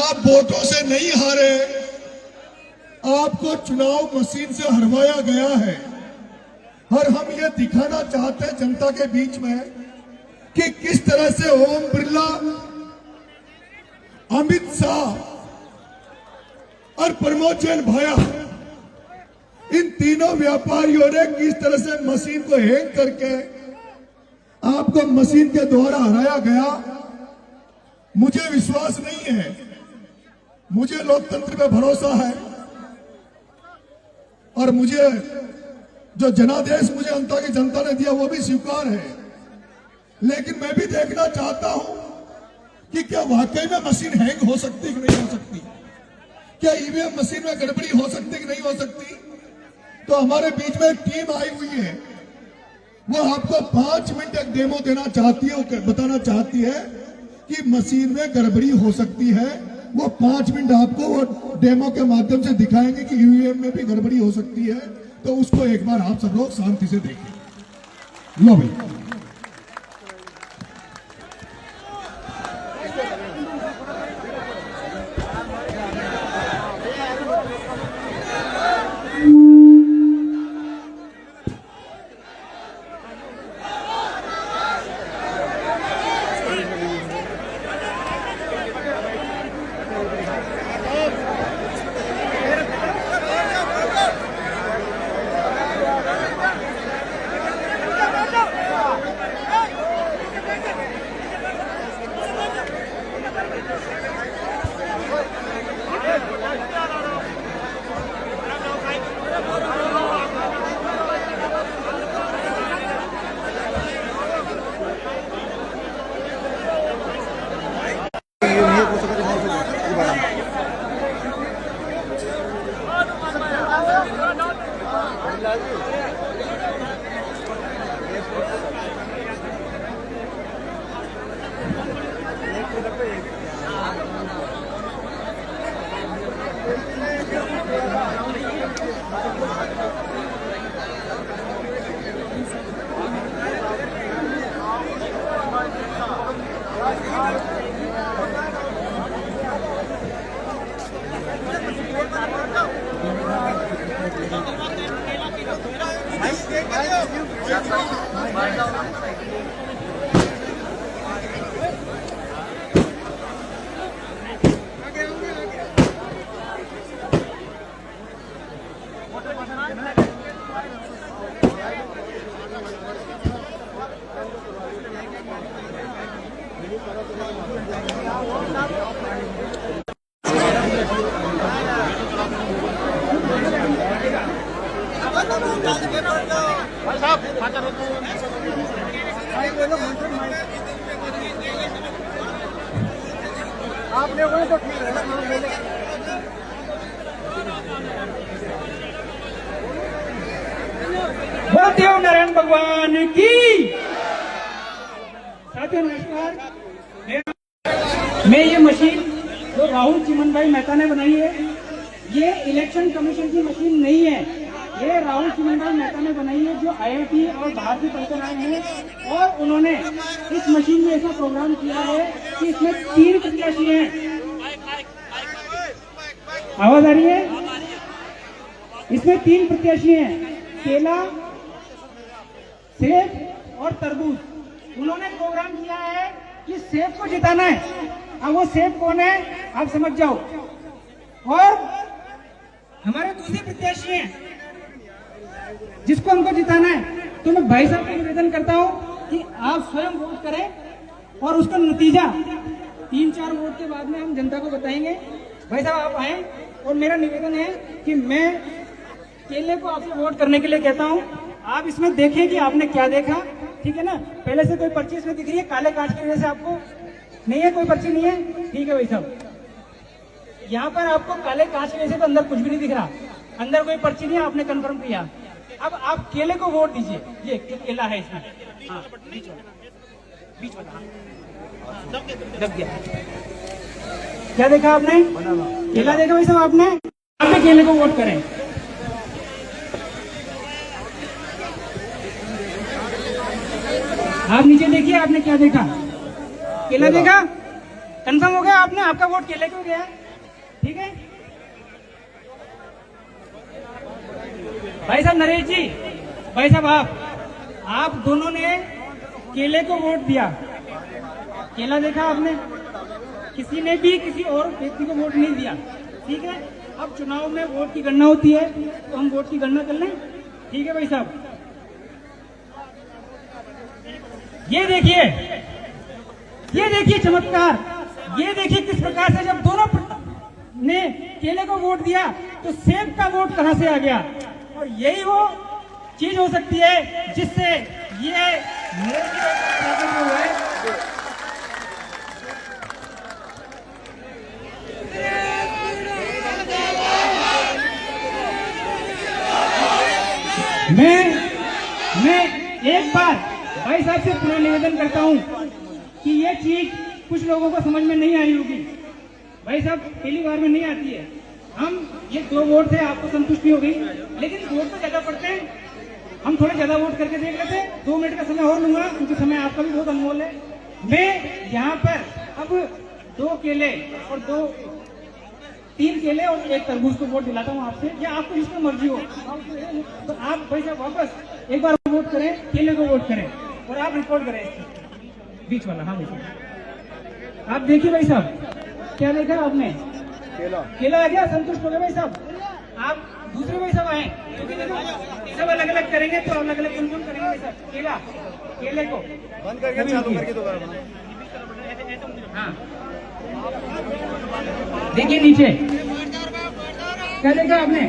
आप वोटों से नहीं हारे, आपको चुनाव मशीन से हरवाया गया है। और हम ये दिखाना चाहते हैं जनता के बीच में कि किस तरह से ओम बिरला, अमित शाह और प्रमोद जैन भाया, इन तीनों व्यापारियों ने किस तरह से मशीन को हैक करके आपको मशीन के द्वारा हराया गया। मुझे विश्वास नहीं है, मुझे लोकतंत्र पे भरोसा है और मुझे जो जनादेश मुझे अंता की जनता ने दिया वो भी स्वीकार है। लेकिन मैं भी देखना चाहता हूं कि क्या वाकई में मशीन हैंग हो सकती कि नहीं हो सकती, क्या ईवीएम मशीन में गड़बड़ी हो सकती कि नहीं हो सकती। तो हमारे बीच में एक टीम आई हुई है, वो आपको 5 मिनट एक डेमो देना चाहती है, बताना चाहती है कि मशीन में गड़बड़ी हो सकती है। वो 5 मिनट आपको वो डेमो के माध्यम से दिखाएंगे कि ईवीएम में भी गड़बड़ी हो सकती है। तो उसको एक बार आप सब लोग शांति से देखें। लो भाई, आप लोगों ने तो ठीक है। बोलते नारायण भगवान की। साथियों नमस्कार, मैं ये मशीन जो राहुल चिमन भाई मेहता ने बनाई है, ये इलेक्शन कमीशन की मशीन नहीं है, ये राहुल चिमन भाई मेहता ने बनाई है जो आईआईटी और बाहर से पढ़कर आए हैं। और उन्होंने इस मशीन में ऐसा प्रोग्राम किया है कि इसमें 3 प्रत्याशी हैं। आवाज आ रही है? इसमें 3 प्रत्याशी हैं, केला, सेब और तरबूज। उन्होंने प्रोग्राम किया है कि सेब को जिताना है। अब वो सेब कौन है आप समझ जाओ। और हमारे दूसरे प्रत्याशी हैं जिसको हमको जिताना है। तो मैं भाई साहब को निवेदन करता हूं कि आप स्वयं वोट करें और उसका नतीजा 3-4 वोट के बाद में हम जनता को बताएंगे। भाई साहब आप आए, और मेरा निवेदन है कि मैं केले को आपसे वोट करने के लिए कहता हूं। आप इसमें देखें कि आपने क्या देखा, ठीक है ना। पहले से कोई पर्ची इसमें दिख रही है काले कांच की वजह से आपको नहीं है, कोई पर्ची नहीं है, ठीक है भाई साहब। यहाँ पर आपको काले कांच की वजह से तो अंदर कुछ भी नहीं दिख रहा, अंदर कोई पर्ची नहीं है, आपने कंफर्म किया। अब आप केले को वोट दीजिए, ये केला है इसमें, हाँ बीच वाला दब गया। क्या देखा आपने? केला देखा भाई साहब आपने? आपने केले को वोट करें। आप नीचे देखिए आपने क्या देखा, केला देखा। कंफर्म हो गया आपने, आपका वोट केले को गया, ठीक है। भाई साहब नरेश जी, भाई साहब आप दोनों ने केले को वोट दिया, केला देखा आपने, किसी ने भी किसी और व्यक्ति को वोट नहीं दिया, ठीक है। अब चुनाव में वोट की गणना होती है, तो हम वोट की गणना कर लें, ठीक है भाई साहब। ये देखिए चमत्कार, ये देखिए किस प्रकार से जब दोनों ने केले को वोट दिया तो सेब का वोट कहां से आ गया। और यही वो चीज हो सकती है जिससे ये मैं एक बार भाई साहब से पुनः निवेदन करता हूं कि ये चीज कुछ लोगों को समझ में नहीं आई होगी, भाई साहब पहली बार में नहीं आती है। हम ये 2 वोट थे, आपको संतुष्टि हो गई, लेकिन वोट तो ज्यादा पड़ते हैं, हम थोड़े ज्यादा वोट करके देख लेते हैं। 2 मिनट का समय और लूंगा क्योंकि समय आपका भी बहुत अनमोल है। मैं यहाँ पर अब 2 केले और 3 केले और 1 तरबूज को वोट दिलाता हूँ आपसे, या आपको जिसको मर्जी हो, तो आप भाई साहब वापस एक बार वोट करें, केले को वोट करें और आप रिकॉर्ड करें बीच वाला। हाँ भाई साहब, आप देखिए भाई साहब, क्या देखा आपने, केला आ गया, संतुष्ट हो गए भाई साहब। आप दूसरे भाई साहब आए, क्योंकि देखो सब अलग अलग करेंगे तो अलग अलग कौन करेंगे भाई साहब। केले को बंद करके चालू करके दोबारा बनाओ। हाँ देखिए नीचे क्या देखा आपने,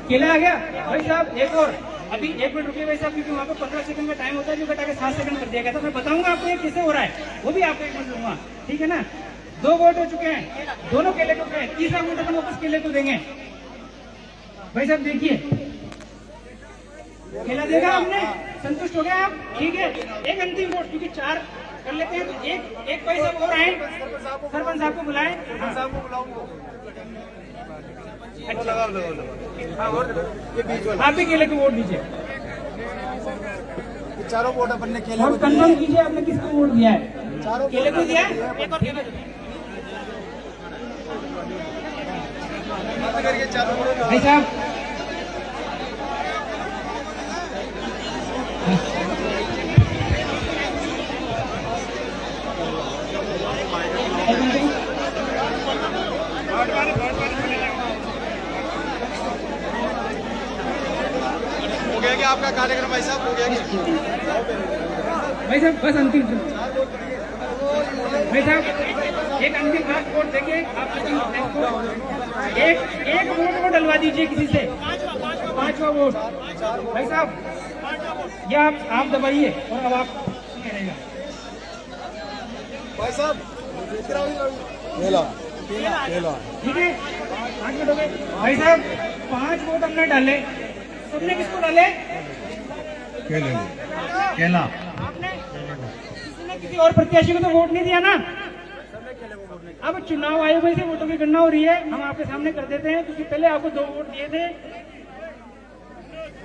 केला आ गया भाई साहब। एक और अभी 1 मिनट रुकिए भाई साहब, क्योंकि वहाँ पे 15 सेकंड का टाइम होता है, जो घटा के 7 सेकंड कर दिया गया था। मैं बताऊंगा आपको ये कैसे हो रहा है, वो भी आपको 1 मिनट दूंगा, ठीक है ना। 2 वोट हो चुके हैं, दोनों केले को गए, तीसरा वोट अपन वापस केले को देंगे। भाई साहब देखिए, केला देखा आपने, संतुष्ट हो गया आप, ठीक है। एक अंतिम वोट, क्योंकि 4 कर लेते हैं, तो एक भाई साहब और आए, सरपंच साहब को बुलाएं। आप भी केले को वोट दीजिए, चारों वोट अपन ने केले और कंफर्म कीजिए आपने किसको वोट दिया है। चारों केले को दिया है, एक और केले करके चारों भाई साहब। हो गया क्या आपका कार्यक्रम भाई साहब, हो गया क्या भाई साहब बस अंतिम भाई साहब एक अंतिम लास्ट वोट देखिए आप, एक वोट को डलवा दीजिए किसी से, 5वां वोट भाई साहब, या आप दबाइए और अब आप भाई साहब ठीक है। 5 मिनट हो गए भाई साहब, 5 वोट हमने डाले, सबने किसको डाले, केला। आपने किसी ने किसी और प्रत्याशी को तो वोट नहीं दिया ना। अब चुनाव आयोग में से वोटों की गणना हो रही है, हम आपके सामने कर देते हैं, क्योंकि पहले आपको 2 वोट दिए थे,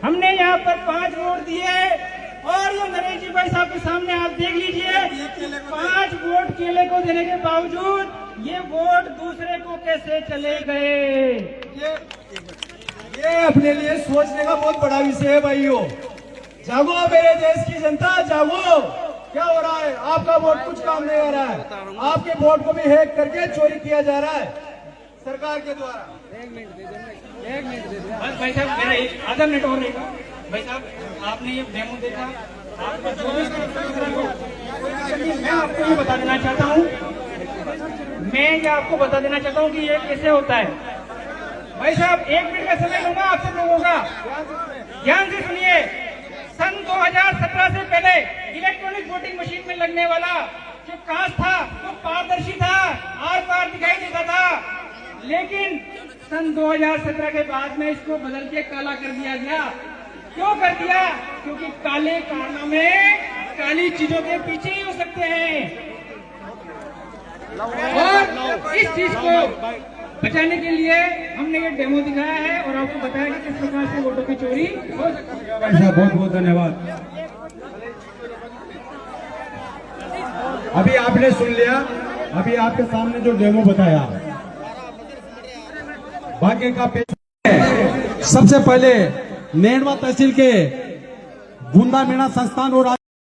हमने यहाँ पर 5 वोट दिए। और ये नरेश जी भाई साहब के सामने आप देख लीजिए, 5 वोट केले को देने के बावजूद ये वोट दूसरे को कैसे चले गए। ये अपने लिए सोचने का बहुत बड़ा विषय है भाइयों। जागो मेरे देश की जनता, जागो। क्या हो रहा है, आपका वोट कुछ काम नहीं आ रहा है, आपके वोट को भी हैक करके चोरी किया जा रहा है सरकार के द्वारा। बस भाई साहब मेरा आधा मिनट और रहेगा। भाई साहब आपने ये डेमो देखा, आपका जो भी मैं आपको ये बता देना चाहता हूँ, मैं ये आपको बता देना चाहता हूँ कि ये कैसे होता है। भाई साहब 1 मिनट का समय लूंगा आप सब लोगों का, ध्यान से सुनिए। सन 2017 से पहले इलेक्ट्रॉनिक वोटिंग मशीन में लगने वाला जो कांच था वो पारदर्शी था, आर पार दिखाई देता था, लेकिन सन 2017 के बाद में इसको बदल के काला कर दिया गया। क्यों कर दिया? क्योंकि काले कारनामे काली चीजों के पीछे ही हो सकते हैं, और इस चीज को बचाने के लिए हमने ये डेमो दिखाया है और आपको बताया कि किस प्रकार से वोटों की चोरी हो सकती है। बहुत बहुत धन्यवाद। अभी आपने सुन लिया अभी आपके सामने जो डेमो बताया भाग्य का पेश सबसे पहले नेडवा तहसील के बूंदा मेणा संस्थान और